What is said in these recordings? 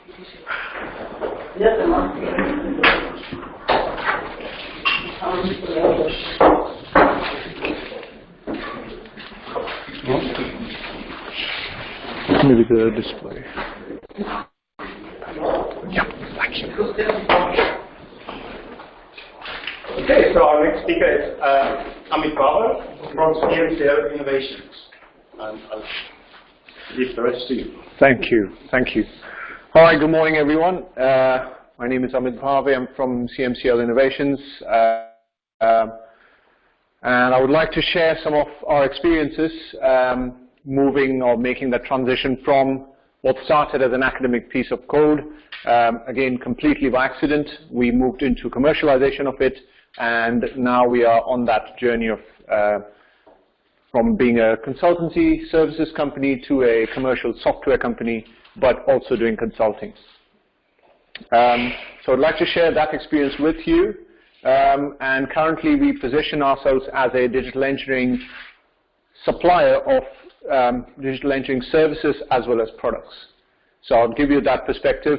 Maybe the display. Yeah, thank you. Okay, so our next speaker is Amit Bhave from CMCL Innovations. And I'll leave the rest to you. Thank you. Thank you. Hi, good morning, everyone. My name is Amit Bhave. I'm from CMCL Innovations. And I would like to share some of our experiences moving or making that transition from what started as an academic piece of code, again, completely by accident. We moved into commercialization of it, and now we are on that journey of from being a consultancy services company to a commercial software company, but also doing consulting. So I'd like to share that experience with you. And currently we position ourselves as a digital engineering supplier of digital engineering services as well as products. So I'll give you that perspective.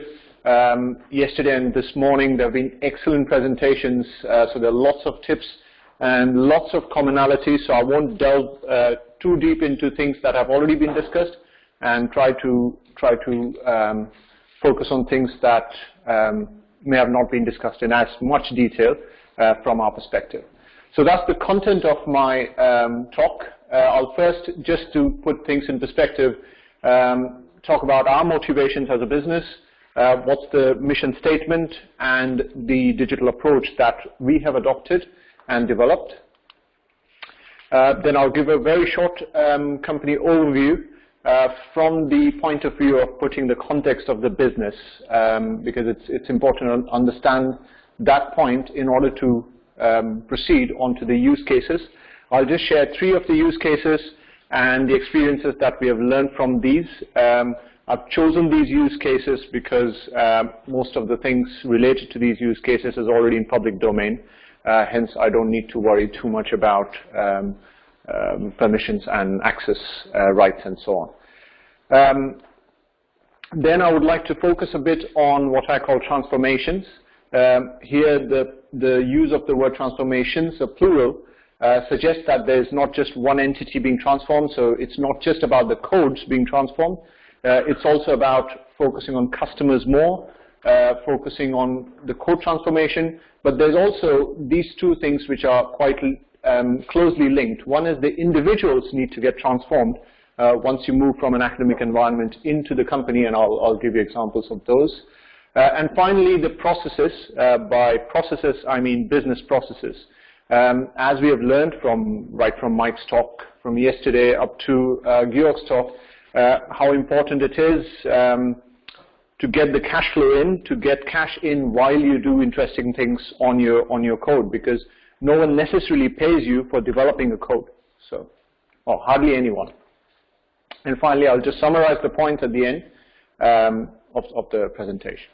Yesterday and this morning there have been excellent presentations, so there are lots of tips and lots of commonalities, so I won't delve too deep into things that have already been discussed, and try to focus on things that may have not been discussed in as much detail from our perspective. So that's the content of my talk. I'll first, just to put things in perspective, talk about our motivations as a business, what's the mission statement, and the digital approach that we have adopted and developed. Then I'll give a very short company overview from the point of view of putting the context of the business, because it's important to understand that point in order to proceed onto the use cases. I'll just share 3 of the use cases and the experiences that we have learned from these. I've chosen these use cases because most of the things related to these use cases is already in public domain. Hence, I don't need to worry too much about permissions and access rights and so on. Then I would like to focus a bit on what I call transformations. Here, the use of the word transformations, a plural, suggests that there's not just one entity being transformed, so it's not just about the codes being transformed. It's also about focusing on customers more, focusing on the code transformation, but there's also these 2 things which are quite closely linked. One is the individuals need to get transformed once you move from an academic environment into the company, and I'll give you examples of those. And finally, the processes. By processes, I mean business processes. As we have learned right from Mike's talk from yesterday up to Georg's talk, how important it is to get the cash flow in, to get cash in while you do interesting things on your code, because no one necessarily pays you for developing a code, so, or hardly anyone. And finally, I'll just summarize the points at the end of the presentation.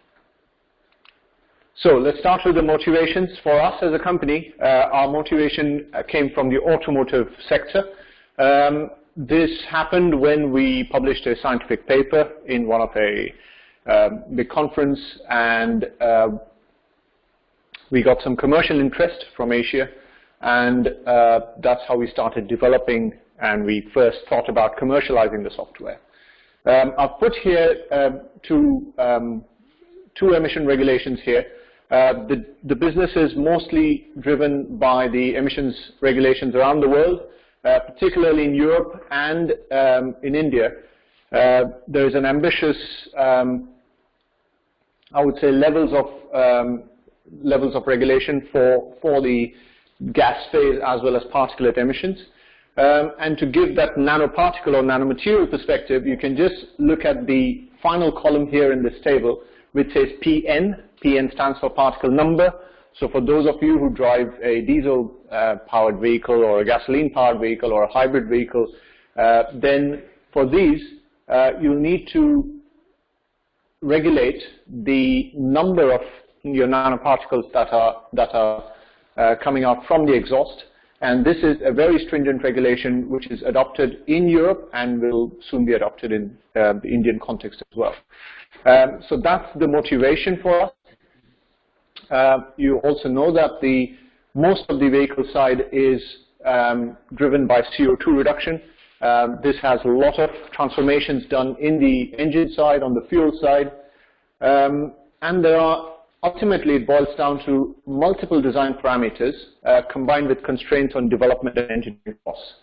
So let's start with the motivations for us as a company. Our motivation came from the automotive sector. This happened when we published a scientific paper in one of a big conference, and we got some commercial interest from Asia, and that's how we started developing, and we first thought about commercializing the software. I've put here two emission regulations here. The business is mostly driven by the emissions regulations around the world, particularly in Europe and in India. There is an ambitious, I would say, levels of regulation for the gas phase as well as particulate emissions. And to give that nanoparticle or nanomaterial perspective, you can just look at the final column here in this table, which says PN. PN stands for particle number. So for those of you who drive a diesel powered vehicle or a gasoline powered vehicle or a hybrid vehicle, then for these you'll need to regulate the number of your nanoparticles that are coming out from the exhaust, And this is a very stringent regulation which is adopted in Europe and will soon be adopted in the Indian context as well. So that's the motivation for us. You also know that most of the vehicle side is driven by CO2 reduction. This has a lot of transformations done in the engine side, on the fuel side. And there are, ultimately, it boils down to multiple design parameters combined with constraints on development and engineering costs.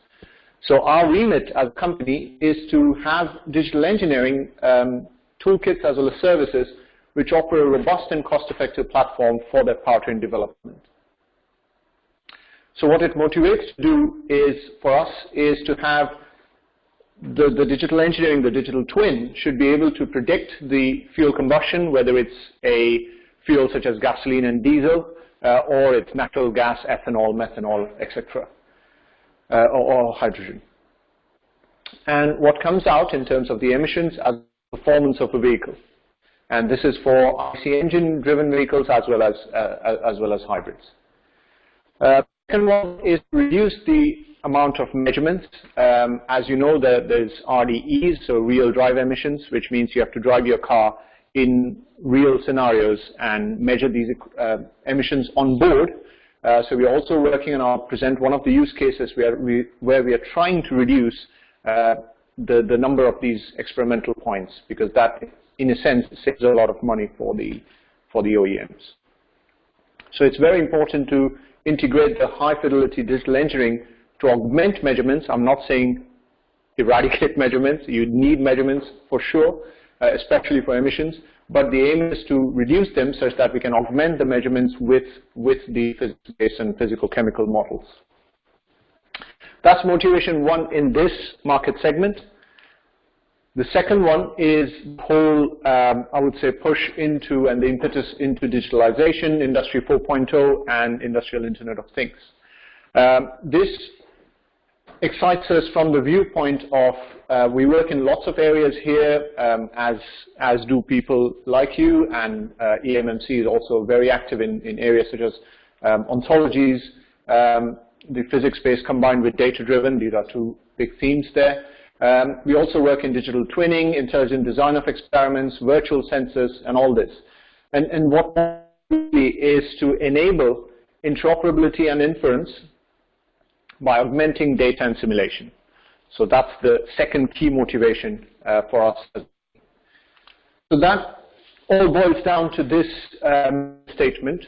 So our remit as a company is to have digital engineering toolkits as well as services which offer a robust and cost-effective platform for that powertrain development. So what it motivates to do is, for us, is to have the digital engineering, the digital twin, should be able to predict the fuel combustion, whether it's a fuel such as gasoline and diesel, or it's natural gas, ethanol, methanol, etc., or hydrogen. And what comes out in terms of the emissions as performance of a vehicle. And this is for IC engine-driven vehicles as well as hybrids. Second one is to reduce the amount of measurements. As you know, there's RDEs, so real drive emissions, which means you have to drive your car in real scenarios and measure these emissions on board. So we're also working on, I'll present one of the use cases where we are trying to reduce the number of these experimental points, because that, in a sense, saves a lot of money for the OEMs. So it's very important to integrate the high-fidelity digital engineering to augment measurements. I'm not saying eradicate measurements. You need measurements for sure, especially for emissions. But the aim is to reduce them such that we can augment the measurements with the physics-based and physical-chemical models. That's motivation one in this market segment. The second one is the whole, I would say, push into and the impetus into digitalization, Industry 4.0, and Industrial Internet of Things. This excites us from the viewpoint of we work in lots of areas here, as do people like you, and EMMC is also very active in areas such as ontologies, the physics-based combined with data-driven. These are two big themes there. We also work in digital twinning, intelligent design of experiments, virtual sensors, and all this. And what is to enable interoperability and inference by augmenting data and simulation. So that's the second key motivation for us. So that all boils down to this statement,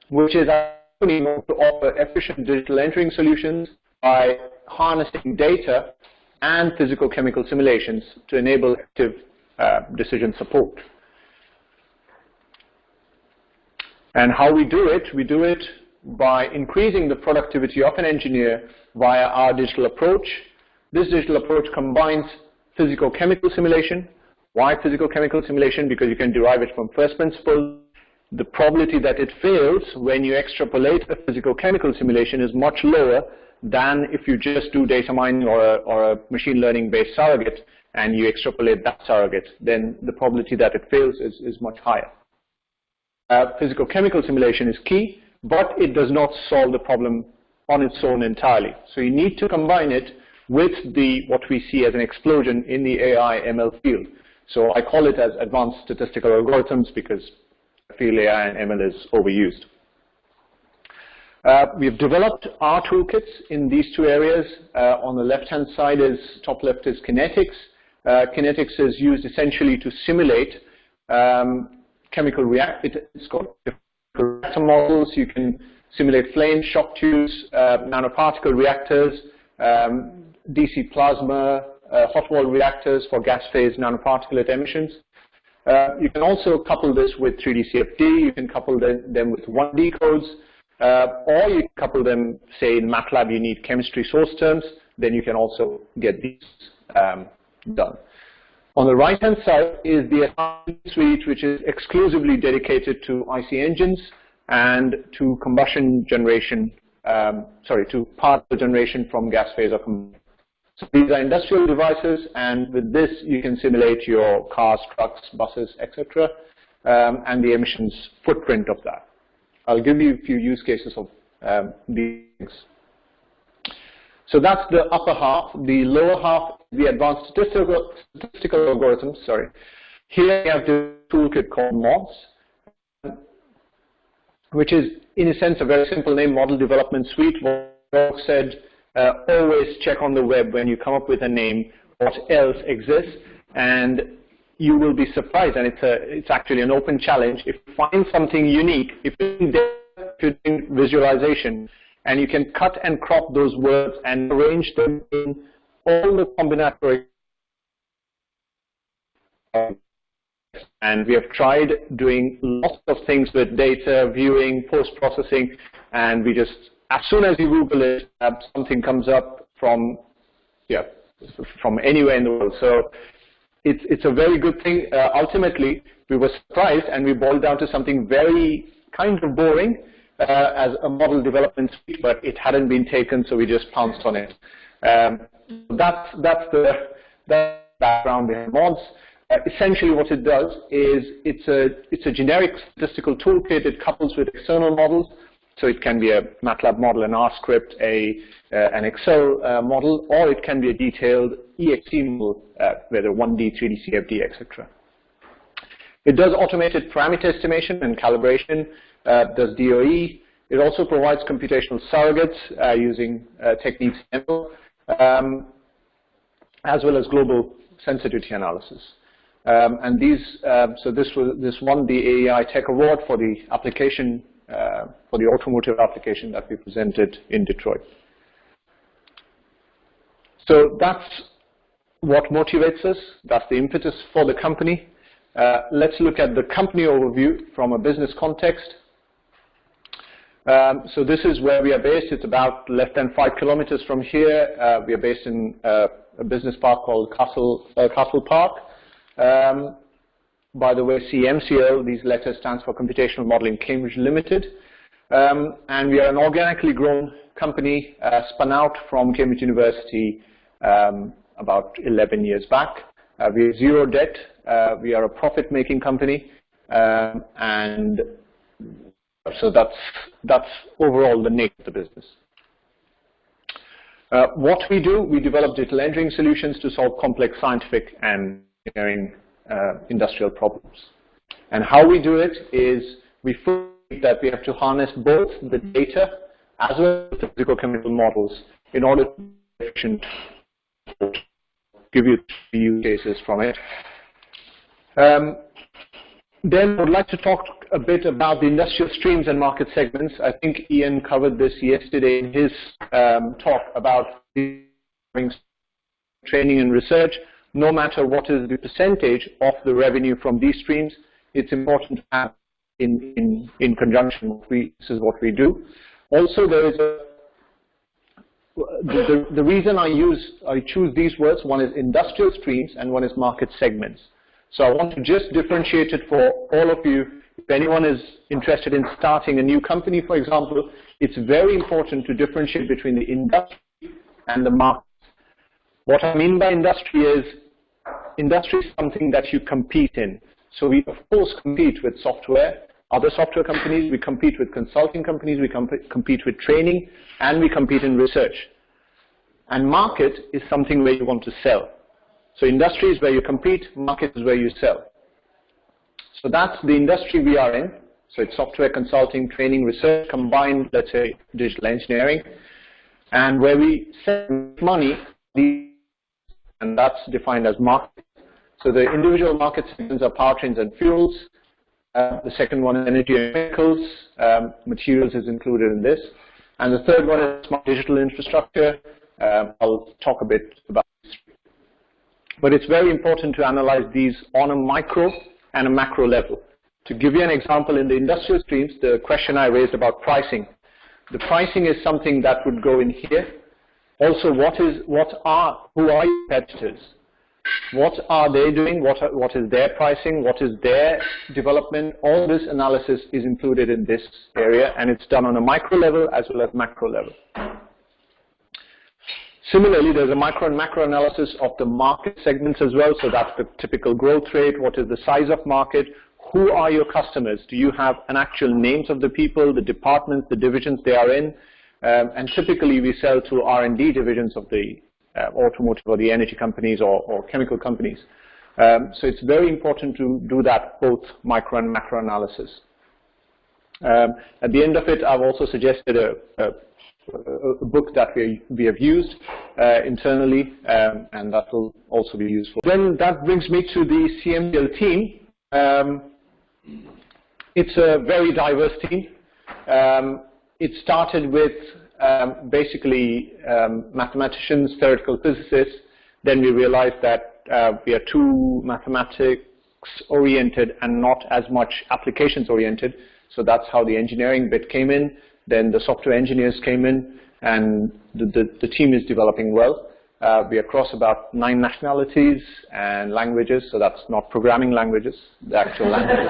which is to offer efficient digital engineering solutions by harnessing data and physical-chemical simulations to enable active decision support. And how we do it by increasing the productivity of an engineer via our digital approach. This digital approach combines physical-chemical simulation. Why physical-chemical simulation? Because you can derive it from first principles. The probability that it fails when you extrapolate a physical-chemical simulation is much lower than if you just do data mining or a machine learning-based surrogate and you extrapolate that surrogate. Then the probability that it fails is much higher. Physical-chemical simulation is key, but it does not solve the problem on its own entirely. So you need to combine it with what we see as an explosion in the AI ML field. So I call it as advanced statistical algorithms because I feel AI and ML is overused. We've developed our toolkits in these two areas. On the left-hand side top left is kinetics. Kinetics is used essentially to simulate chemical it's called reactor models. You can simulate flames, shock tubes, nanoparticle reactors, DC plasma, hot wall reactors for gas phase nanoparticulate emissions. You can also couple this with 3D CFD. You can couple them with 1D codes. Or you couple them, say in MATLAB you need chemistry source terms, then you can also get these done. On the right-hand side is the suite, which is exclusively dedicated to IC engines and to combustion generation, to particle generation from gas phase or combustion. So these are industrial devices, and with this you can simulate your cars, trucks, buses, etc., and the emissions footprint of that. I'll give you a few use cases of these things So that's the upper half. The lower half, the advanced statistical algorithms. Sorry. Here we have the toolkit called MODS, which is, in a sense, a very simple name, Model Development Suite. What Rob said, always check on the web when you come up with a name what else exists, and you will be surprised. And it's actually an open challenge. If you find something unique, if you're doing visualization, and you can cut and crop those words and arrange them in all the combinatory. And we have tried doing lots of things with data, viewing, post-processing, and we just, as soon as you Google it, something comes up from anywhere in the world. So it's a very good thing. Ultimately, we were surprised, and we boiled down to something very kind of boring as a model development suite, but it hadn't been taken, so we just pounced on it. That's the background behind MODS. Essentially what it does is it's a generic statistical toolkit. It couples with external models, so it can be a MATLAB model, an R script, an Excel model, or it can be a detailed EXE model, whether 1D, 3D, CFD, etc. It does automated parameter estimation and calibration, does DOE. It also provides computational surrogates using techniques as well as global sensitivity analysis. And these, so this won the AEI Tech Award for the application, for the automotive application that we presented in Detroit. So that's what motivates us. That's the impetus for the company. Let's look at the company overview from a business context. So this is where we are based. It's about less than 5 kilometers from here. We are based in a business park called Castle Park. By the way, CMCL, these letters stands for Computational Modeling Cambridge Limited. And we are an organically grown company spun out from Cambridge University about 11 years back. We have zero debt. We are a profit-making company. And so that's overall the nature of the business. What we do, we develop digital engineering solutions to solve complex scientific and engineering industrial problems. And how we do it is we find that we have to harness both the data as well as the physical chemical models in order to give you the use cases from it. Then I would like to talk a bit about the industrial streams and market segments. I think Ian covered this yesterday in his talk about training and research. No matter what is the percentage of the revenue from these streams, it's important to have in conjunction. This is what we do. Also, there is the reason I choose these words. One is industrial streams and one is market segments. So I want to just differentiate it for all of you. If anyone is interested in starting a new company, for example, it's very important to differentiate between the industry and the market. What I mean by industry is something that you compete in. So we, of course, compete with software, other software companies, we compete with consulting companies, we compete with training, and we compete in research. And market is something where you want to sell. So industry is where you compete, market is where you sell. So that's the industry we are in. So it's software, consulting, training, research, combined, let's say, digital engineering. And where we sell money, and that's defined as market. So the individual market segments are powertrains and fuels. The second one is energy and chemicals. Materials is included in this. And the third one is smart digital infrastructure. I'll talk a bit about this. But it's very important to analyze these on a micro and a macro level. To give you an example, in the industrial streams, the question I raised about pricing. The pricing is something that would go in here. Also, who are your competitors? What are they doing? What is their pricing? What is their development? All this analysis is included in this area, and it's done on a micro level as well as macro level. Similarly, there's a micro and macro analysis of the market segments as well. So that's the typical growth rate. What is the size of market? Who are your customers? Do you have an actual names of the people, the departments, the divisions they are in? And typically we sell to R&D divisions of the automotive or the energy companies or chemical companies. So it's very important to do that both micro and macro analysis. At the end of it, I've also suggested a book that we have used internally, and that will also be useful. Then that brings me to the CMCL team. It's a very diverse team. It started with basically mathematicians, theoretical physicists. Then we realized that we are too mathematics-oriented and not as much applications-oriented. So that's how the engineering bit came in. Then the software engineers came in, and the team is developing well. We are across about 9 nationalities and languages, so that's not programming languages, the actual languages.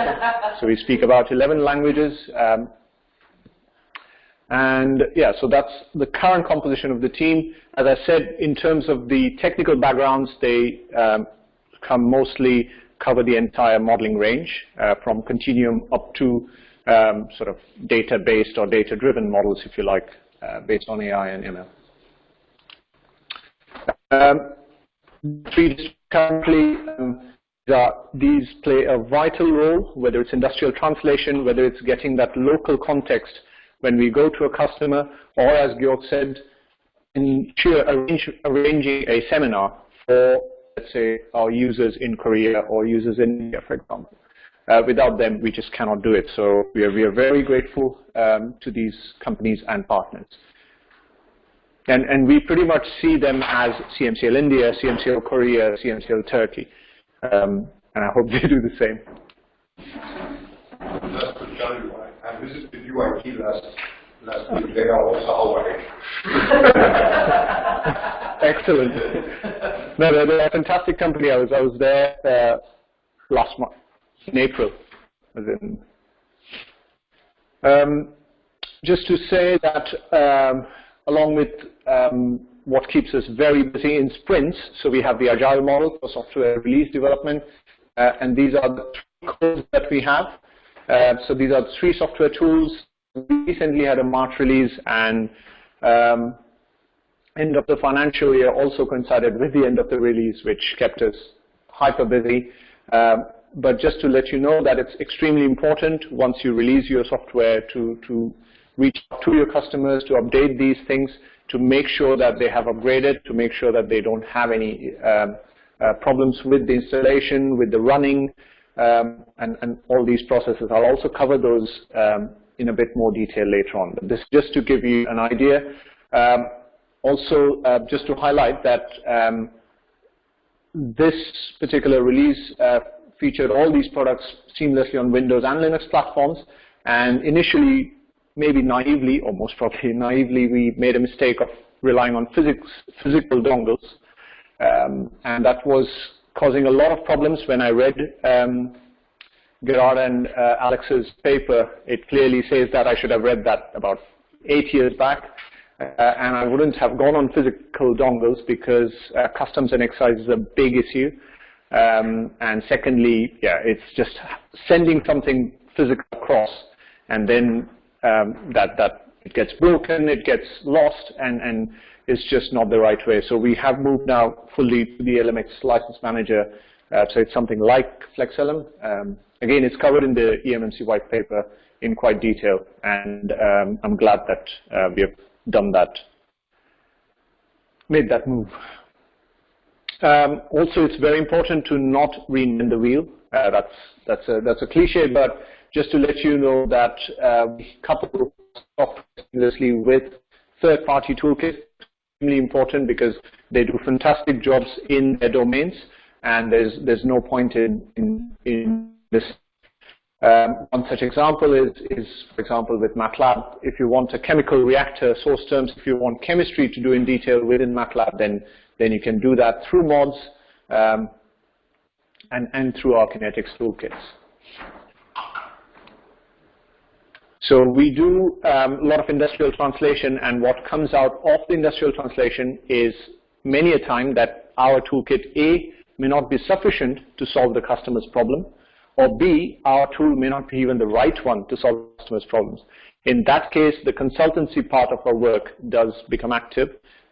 So we speak about 11 languages. And yeah, so that's the current composition of the team. As I said, in terms of the technical backgrounds, they mostly cover the entire modeling range, from continuum up to sort of data-based or data-driven models, if you like, based on AI and ML. Currently, these play a vital role, whether it's industrial translation, whether it's getting that local context when we go to a customer, or as Georg said, arranging a seminar for, let's say, our users in Korea or users in India, for example. Without them, we just cannot do it. So we are very grateful to these companies and partners. And we pretty much see them as CMCL India, CMCL Korea, CMCL Turkey. And I hope they do the same. Just to tell you, I visited UIT last week. They are also our age. Excellent. No, they're a fantastic company. I was there last month, in April. Just to say that along with what keeps us very busy in sprints, so we have the agile model for software release development, and these are the 3 cores that we have. So these are 3 software tools. We recently had a March release, and end of the financial year also coincided with the end of the release, which kept us hyper busy. But just to let you know that it's extremely important once you release your software to reach out to your customers, to update these things, to make sure that they have upgraded, to make sure that they don't have any problems with the installation, with the running, and all these processes. I'll also cover those in a bit more detail later on. But this just to give you an idea. Also, just to highlight that this particular release featured all these products seamlessly on Windows and Linux platforms. And initially, maybe naively, or most probably naively, we made a mistake of relying on physical dongles. And that was causing a lot of problems. When I read Gerard and Alex's paper, it clearly says that I should have read that about 8 years back. And I wouldn't have gone on physical dongles because customs and excise is a big issue. And secondly, yeah, it's just sending something physical across, and then that it gets broken, it gets lost, and it's just not the right way. So we have moved now fully to the LMX license manager. So it's something like FlexLM. Again, it's covered in the EMMC white paper in quite detail, and I'm glad that we have done that, made that move. Also, it's very important to not reinvent the wheel. That's a cliche, but just to let you know that we couple software seamlessly with third-party toolkits. Extremely important because they do fantastic jobs in their domains, and there's no point in this. One such example is, for example, with MATLAB. If you want a chemical reactor source terms, if you want chemistry to do in detail within MATLAB, then you can do that through mods and through our kinetics toolkits. So we do a lot of industrial translation, and what comes out of the industrial translation is many a time that our toolkit A may not be sufficient to solve the customer's problem, or B, our tool may not be even the right one to solve customers' problems. In that case, the consultancy part of our work does become active,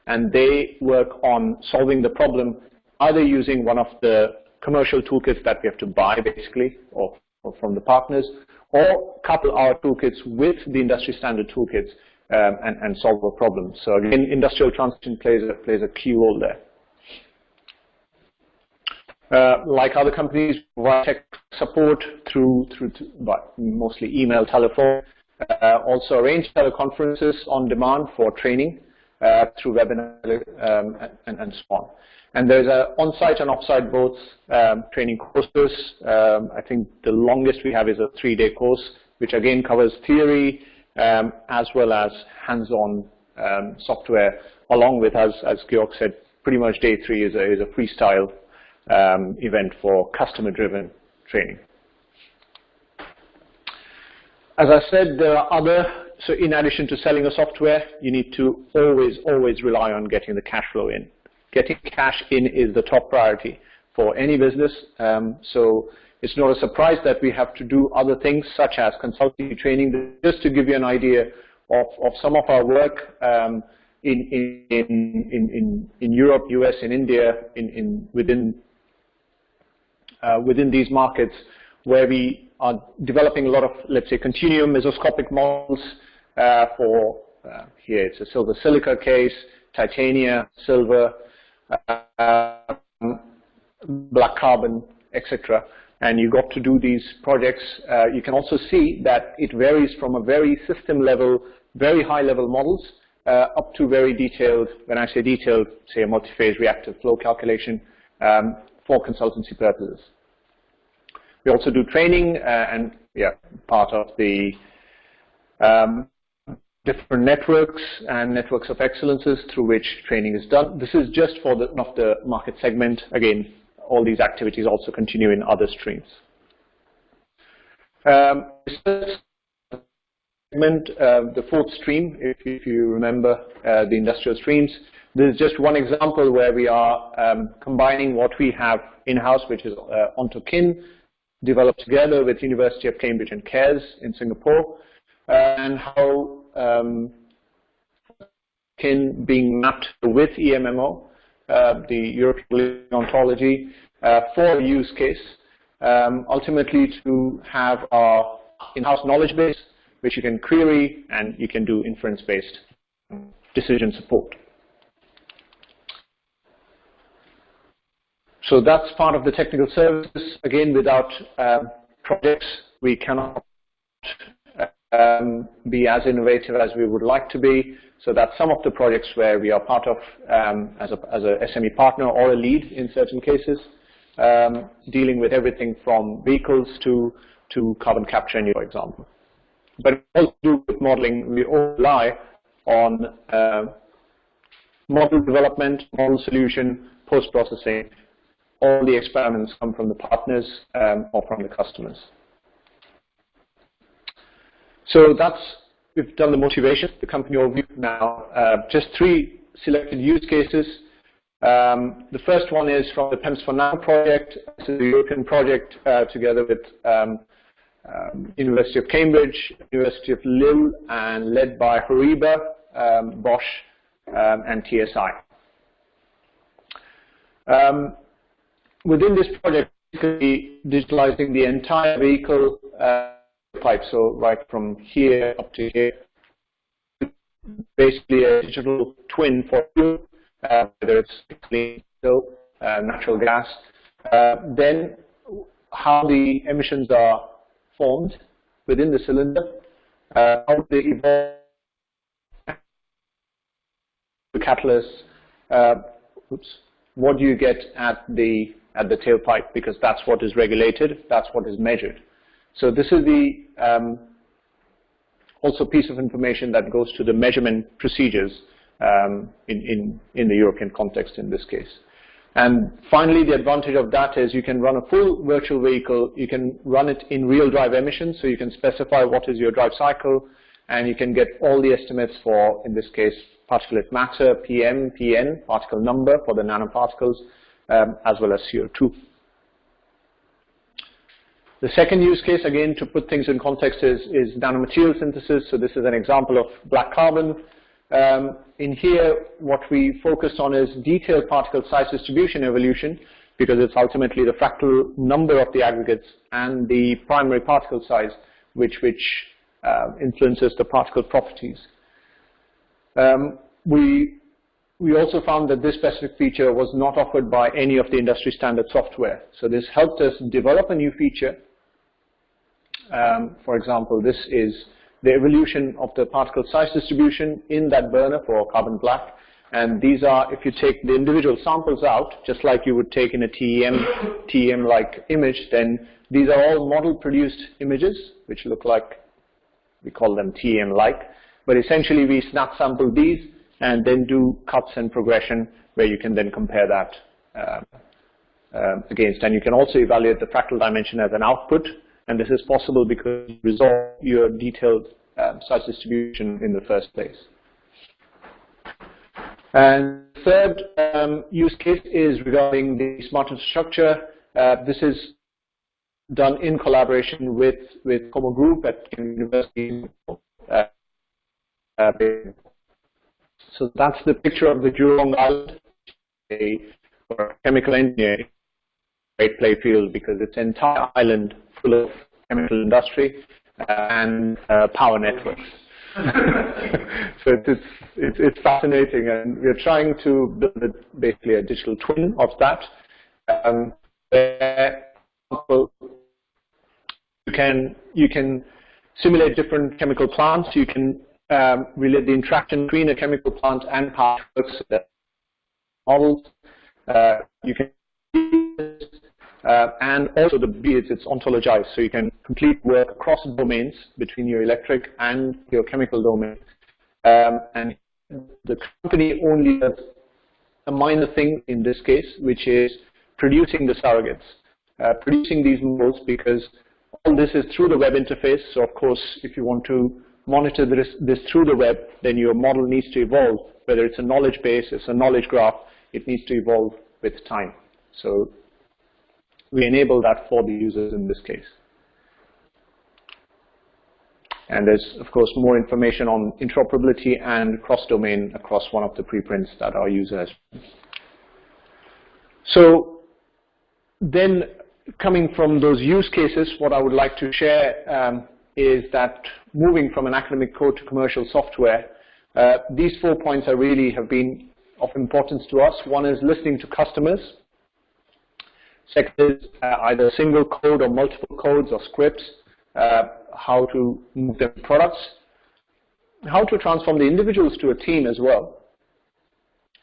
and they work on solving the problem, either using one of the commercial toolkits that we have to buy, basically, or from the partners, or couple our toolkits with the industry standard toolkits and solve a problem. So again, industrial transition plays a key role there. Like other companies, provide tech support through mostly email, telephone. Also arrange teleconferences on demand for training through webinar and so on. And there's on-site and off-site both training courses. I think the longest we have is a 3-day course, which again covers theory as well as hands-on software, along with, as Georg said, pretty much day 3 is a freestyle event for customer-driven training. As I said, there are so in addition to selling a software, you need to always rely on getting the cash flow in. Getting cash in is the top priority for any business. So it's not a surprise that we have to do other things such as consulting training. Just to give you an idea of some of our work in Europe, US, and India, within these markets, where we are developing a lot of, let's say, continuum mesoscopic models for, here it's a silver silica case, titania, silver, black carbon, etc. And you got to do these projects. You can also see that it varies from a very system level, very high level models, up to very detailed, when I say detailed, say a multi-phase reactive flow calculation for consultancy purposes. We also do training and part of the different networks and networks of excellences through which training is done. This is just for one of the market segment. Again, all these activities also continue in other streams. The fourth stream, if you remember the industrial streams, this is just one example where we are combining what we have in-house, which is OntoKin, developed together with University of Cambridge and CARES in Singapore, and how KIN being mapped with EMMO, the European Ontology, for a use case, ultimately to have our in-house knowledge base, which you can query and you can do inference-based decision support. So that's part of the technical services. Again, without projects, we cannot be as innovative as we would like to be. So that's some of the projects where we are part of as a SME partner or a lead in certain cases, dealing with everything from vehicles to carbon capture, for example. But also do with modeling, we all rely on model development, model solution, post-processing. All the experiments come from the partners or from the customers. So we've done the motivation, the company overview. Now, just 3 selected use cases. The first one is from the PEMS for Now project. This is a European project together with University of Cambridge, University of Lille, and led by Horiba, Bosch, and TSI. Within this project, basically digitalizing the entire vehicle pipe, so right from here up to here, basically a digital twin for fuel, whether it's clean steel, natural gas, then how the emissions are formed within the cylinder, how they evolve, the catalysts, what do you get at the tailpipe, because that's what is regulated, that's what is measured. So this is the also piece of information that goes to the measurement procedures in the European context in this case. And finally, the advantage of that is you can run a full virtual vehicle, you can run it in real drive emissions, so you can specify what is your drive cycle, and you can get all the estimates for, in this case, particulate matter, PM, PN, particle number for the nanoparticles, as well as CO2. The second use case, again, to put things in context, is nanomaterial synthesis. So this is an example of black carbon. In here, what we focused on is detailed particle size distribution evolution, because it's ultimately the fractal number of the aggregates and the primary particle size which influences the particle properties. We also found that this specific feature was not offered by any of the industry standard software. So this helped us develop a new feature. For example, this is the evolution of the particle size distribution in that burner for carbon black. And these are, if you take the individual samples out, just like you would take in a TEM-like image, then these are all model-produced images, which look like, we call them TEM-like. But essentially, we snap sample these and then do cuts and progression where you can then compare that against. And you can also evaluate the fractal dimension as an output. And this is possible because you resolve your detailed size distribution in the first place. And third use case is regarding the smart infrastructure. This is done in collaboration with Como Group at University. So that's the picture of the Jurong Island, for a chemical engineer, great play field because it's an entire island full of chemical industry and power networks. So it's fascinating, and we're trying to build basically a digital twin of that. Where you can simulate different chemical plants. You can relate the interaction between a chemical plant and power networks models. You can and also it's ontologized, so you can complete work across domains between your electric and your chemical domain. And the company only does a minor thing in this case, which is producing the surrogates, producing these models, because all this is through the web interface. So of course, if you want to monitor this through the web, then your model needs to evolve. Whether it's a knowledge base, it's a knowledge graph, it needs to evolve with time. So we enable that for the users in this case. And there's, of course, more information on interoperability and cross-domain across one of the preprints that our user has. So then, coming from those use cases, what I would like to share is that moving from an academic code to commercial software, these 4 points have been of importance to us. One is listening to customers. Second is either single code or multiple codes or scripts, how to move them to products, how to transform the individuals to a team as well,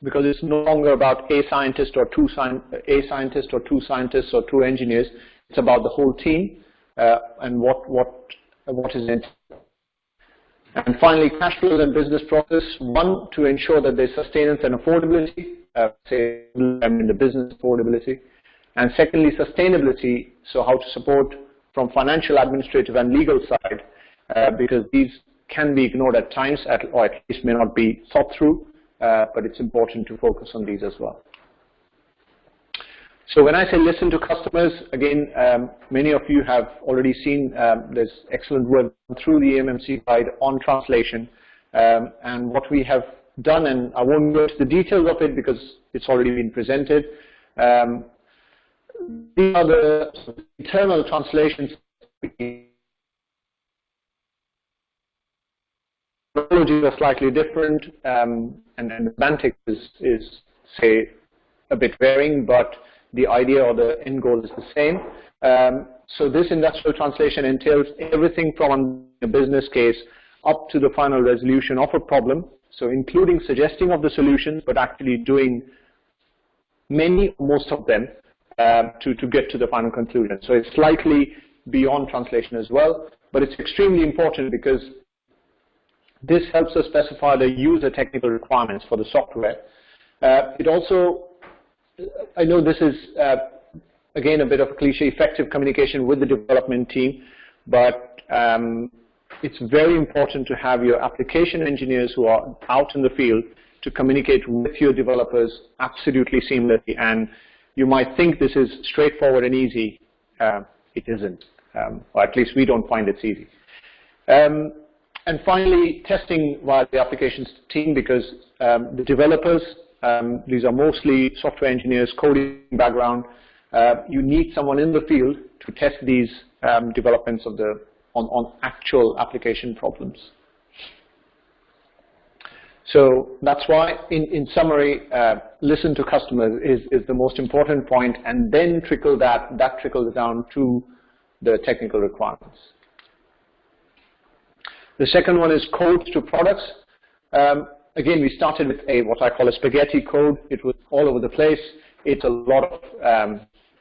because it's no longer about a scientist or two scientists or two engineers. It's about the whole team and what is it. And finally, cash flows and business process. One, to ensure that there's sustenance and affordability, say in the business affordability. And secondly, sustainability, so how to support from financial, administrative, and legal side, because these can be ignored at times, or at least may not be thought through, but it's important to focus on these as well. So when I say listen to customers, again, many of you have already seen there's excellent work through the AMMC guide on translation, and what we have done, and I won't go into the details of it because it's already been presented. These are the internal translations. Technologies are slightly different, and the semantics is, say, a bit varying, but the idea or the end goal is the same. So this industrial translation entails everything from a business case up to the final resolution of a problem, so including suggesting of the solutions, but actually doing most of them to get to the final conclusion. So it's slightly beyond translation as well, but it's extremely important because this helps us specify the user technical requirements for the software. It also, I know this is, again, a bit of a cliche, effective communication with the development team, but it's very important to have your application engineers who are out in the field to communicate with your developers absolutely seamlessly. And you might think this is straightforward and easy. It isn't. or at least we don't find it's easy. And finally, testing via the applications team, because the developers, these are mostly software engineers, coding background. You need someone in the field to test these developments of on actual application problems. So that's why, in summary, listen to customers is the most important point, and then that trickles down to the technical requirements. The second one is codes to products. Again, we started with what I call a spaghetti code. It was all over the place. It's a lot of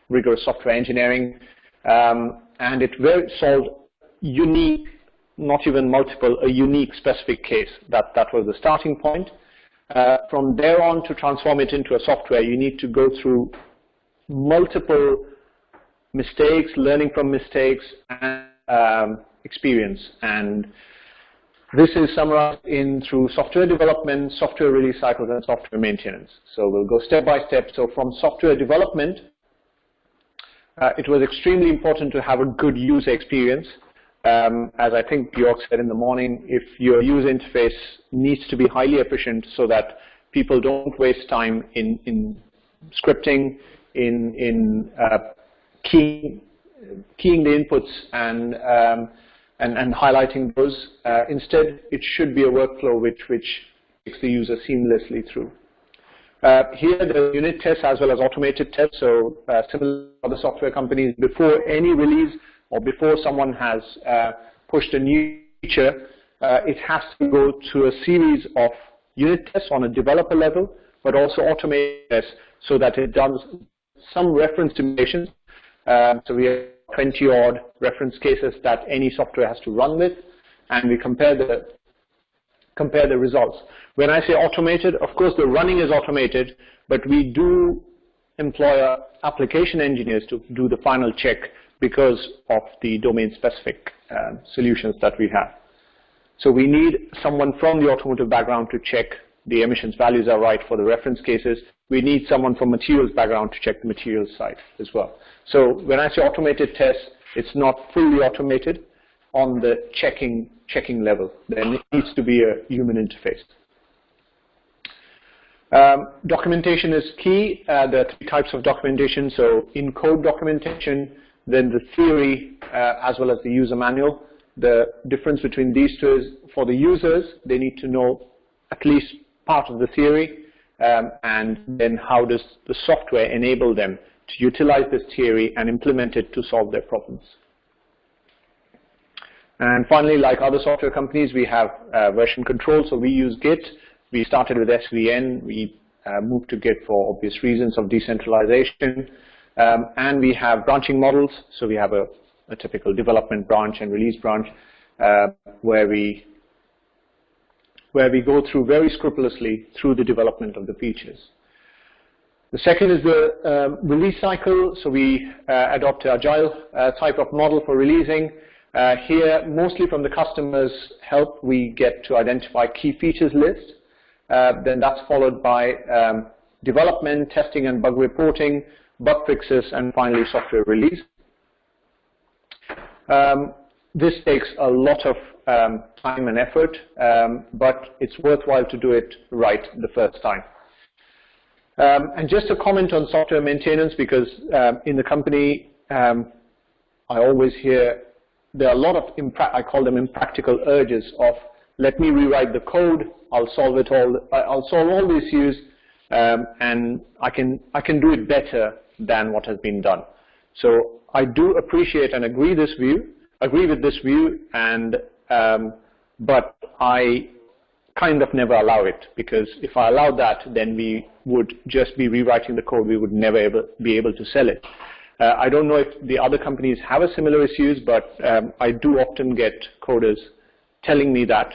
rigorous software engineering, and it solved unique, not even multiple, a unique specific case. That was the starting point. From there on, to transform it into a software, you need to go through multiple mistakes, learning from mistakes, and experience. And this is summarized through software development, software release cycles, and software maintenance. So we'll go step by step. So from software development, it was extremely important to have a good user experience. As I think Björk said in the morning, if your user interface needs to be highly efficient so that people don't waste time in scripting, in keying the inputs and highlighting those. Instead, it should be a workflow which takes the user seamlessly through. Here, the unit tests as well as automated tests. So similar to other software companies, before any release or before someone has pushed a new feature, it has to go through a series of unit tests on a developer level, but also automated tests so that it does some reference simulations. So we have 20-odd reference cases that any software has to run with, and we compare the results. When I say automated, of course the running is automated, but we do employ application engineers to do the final check because of the domain-specific solutions that we have. So we need someone from the automotive background to check the emissions values are right for the reference cases. We need someone from materials background to check the materials side as well. So when I say automated tests, it's not fully automated on the checking level. There needs to be a human interface. Documentation is key. There are 3 types of documentation. So in-code documentation, then the theory as well as the user manual. The difference between these two is for the users, they need to know at least part of the theory, and then how does the software enable them to utilize this theory and implement it to solve their problems. And finally, like other software companies, we have version control. So we use Git. We started with SVN. We moved to Git for obvious reasons of decentralization. And we have branching models. So we have a typical development branch and release branch where we go through very scrupulously through the development of the features. The second is the release cycle. So we adopt an agile type of model for releasing. Here, mostly from the customer's help, we get to identify key features list. Then that's followed by development, testing and bug reporting, bug fixes, and finally software release. This takes a lot of time and effort, but it's worthwhile to do it right the first time. And just a comment on software maintenance, because in the company, I always hear there are a lot of, I call them impractical urges of, let me rewrite the code, I'll solve it all, I'll solve all the issues, and I can do it better than what has been done. So I do appreciate and agree with this view, and but I kind of never allow it, because if I allowed that, then we would just be rewriting the code. We would never be able to sell it. I don't know if the other companies have a similar issues, but I do often get coders telling me that.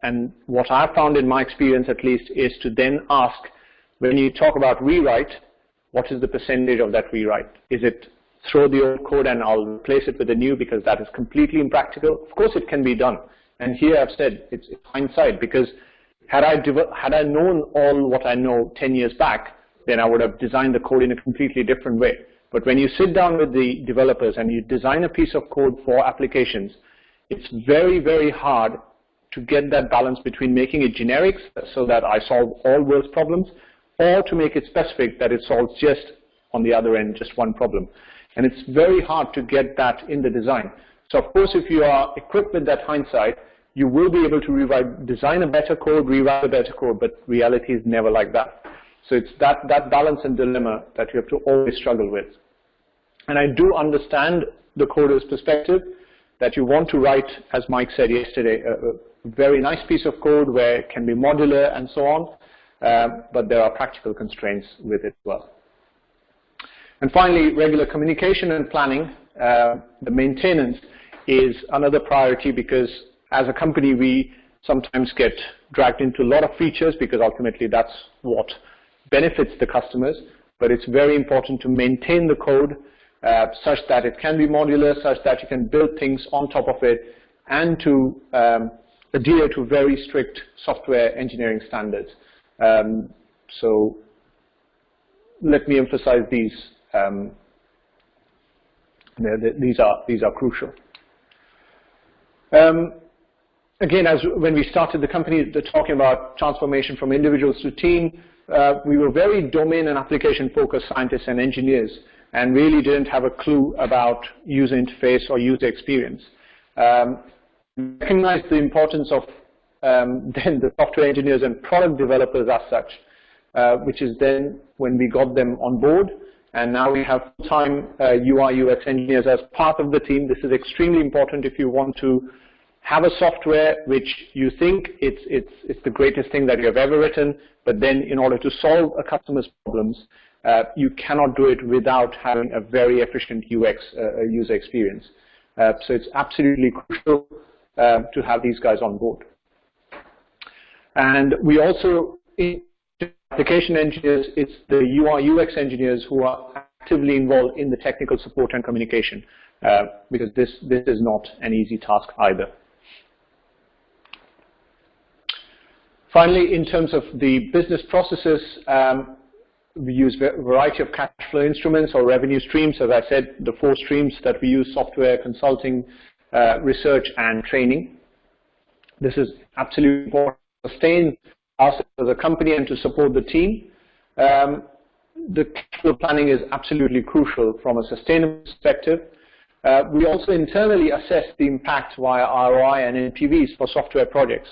And what I've found in my experience, at least, is to then ask, when you talk about rewrite, what is the percentage of that rewrite? Is it throw the old code and I'll replace it with a new, because that is completely impractical? Of course it can be done. And here I've said it's hindsight, because had I known all what I know 10 years back, then I would have designed the code in a completely different way. But when you sit down with the developers and you design a piece of code for applications, it's very, very hard to get that balance between making it generic so that I solve all world's problems, or to make it specific that it solves just on the other end, just one problem. And it's very hard to get that in the design. So of course, if you are equipped with that hindsight, you will be able to design a better code, rewrite a better code, but reality is never like that. So it's that balance and dilemma that you have to always struggle with. And I do understand the coder's perspective, that you want to write, as Mike said yesterday, a very nice piece of code where it can be modular and so on, but there are practical constraints with it as well. And finally, regular communication and planning. The maintenance is another priority, because as a company, we sometimes get dragged into a lot of features because ultimately that's what benefits the customers. But it's very important to maintain the code such that it can be modular, such that you can build things on top of it, and to adhere to very strict software engineering standards. So let me emphasize these. These are crucial. Again, when we started the company talking about transformation from individuals to team, we were very domain and application focused scientists and engineers, and really didn't have a clue about user interface or user experience. Recognized the importance of then the software engineers and product developers as such, which is then when we got them on board. And now we have full-time UI UX engineers as part of the team. This is extremely important if you want to have a software which you think it's the greatest thing that you have ever written, but then in order to solve a customer's problems, you cannot do it without having a very efficient UX user experience. So it's absolutely crucial to have these guys on board. And we also, in application engineers, it's the UI UX engineers who are actively involved in the technical support and communication, because this is not an easy task either. Finally, in terms of the business processes, we use a variety of cash flow instruments or revenue streams. As I said, the 4 streams that we use: software, consulting, research, and training. This is absolutely important to sustain us as a company and to support the team. The cash flow planning is absolutely crucial from a sustainable perspective. We also internally assess the impact via ROI and NPVs for software projects.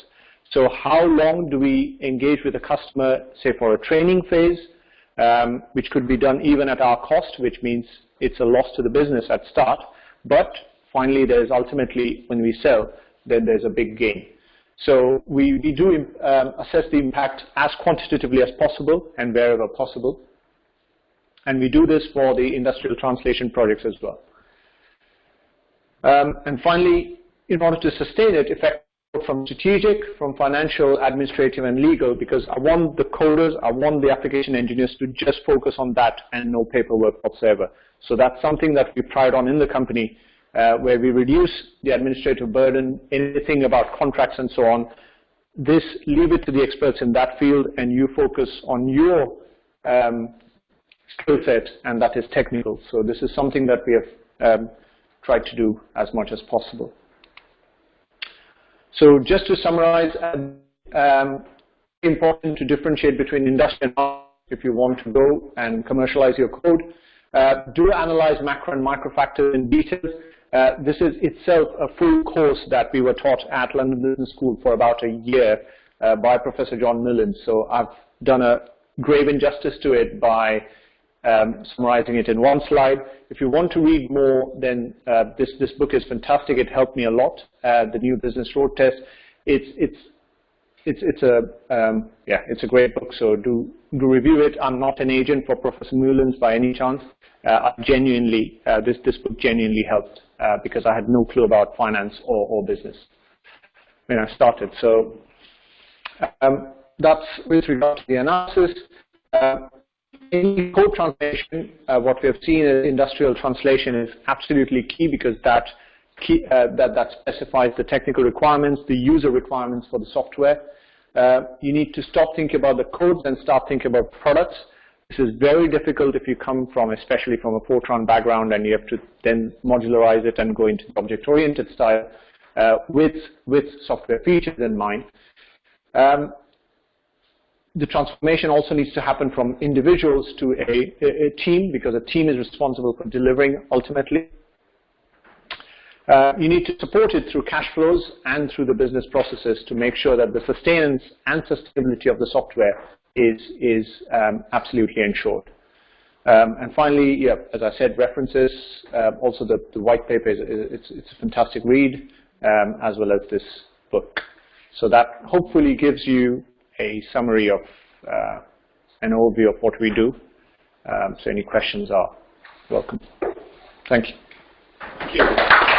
So how long do we engage with a customer, say for a training phase, which could be done even at our cost, which means it's a loss to the business at start, but finally there's ultimately, when we sell, then there's a big gain. So we do assess the impact as quantitatively as possible and wherever possible. And we do this for the industrial translation projects as well. And finally, in order to sustain it, effectively from strategic, from financial, administrative, and legal, because I want the coders, I want the application engineers to just focus on that and no paperwork whatsoever. So that's something that we pride on in the company, where we reduce the administrative burden, anything about contracts and so on. Leave it to the experts in that field, and you focus on your skill set, and that is technical. So this is something that we have tried to do as much as possible. So just to summarize, important to differentiate between industry and art if you want to go and commercialize your code. Do analyze macro and micro factors in detail. This is itself a full course that we were taught at London Business School for about a year by Professor John Millen. So I've done a grave injustice to it by summarizing it in one slide. If you want to read more, then this book is fantastic. It helped me a lot. The New Business Road Test. It's a great book. So do review it. I'm not an agent for Professor Mullen's by any chance. Genuinely, this book genuinely helped because I had no clue about finance or business when I started. So that's with regard to the analysis. In code translation, what we have seen is industrial translation is absolutely key, because that specifies the technical requirements, the user requirements for the software. You need to stop thinking about the codes and start thinking about products. This is very difficult if you come from, especially from a Fortran background, and you have to then modularize it and go into the object-oriented style with software features in mind. The transformation also needs to happen from individuals to a team, because a team is responsible for delivering ultimately. You need to support it through cash flows and through the business processes to make sure that the sustenance and sustainability of the software is absolutely ensured. And finally, yeah, as I said, references. Also, the white paper it's a fantastic read, as well as this book. So that hopefully gives you a summary of an overview of what we do. So any questions are welcome. Thank you. Thank you.